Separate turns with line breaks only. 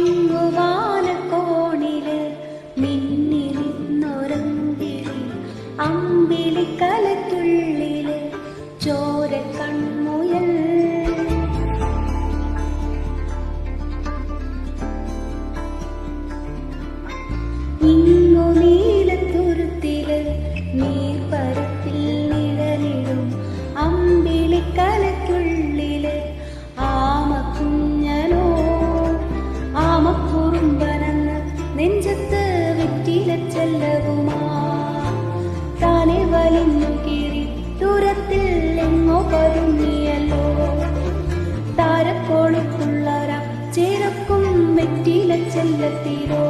അങ്ങുവാനക്കോണില് മിന്നിരുന്നൊരമ്പിളി അമ്പിളിക്കലയ്ക്കുള്ളില് ചോരക്കൺമുയൽ. ഇങ്ങു നീലത്തുരുത്തില് നീർപ്പരപ്പിൽ നിഴലിടും അമ്പിളിക്കലയ്ക്കുള്ളില് ആമക്കുഞ്ഞനോ ആമക്കുറുമ്പനെന്ന് നെഞ്ചത്ത് വെറ്റിലച്ചെല്ലവുമാ താനെ വലിഞ്ഞു കീറി ദൂരത്തിൽ എങ്ങോ പതുങ്ങിയല്ലോ. താരക്കോളിക്കുള്ളൊര ചേരക്കും വെറ്റിലച്ചെല്ലത്തിരോ.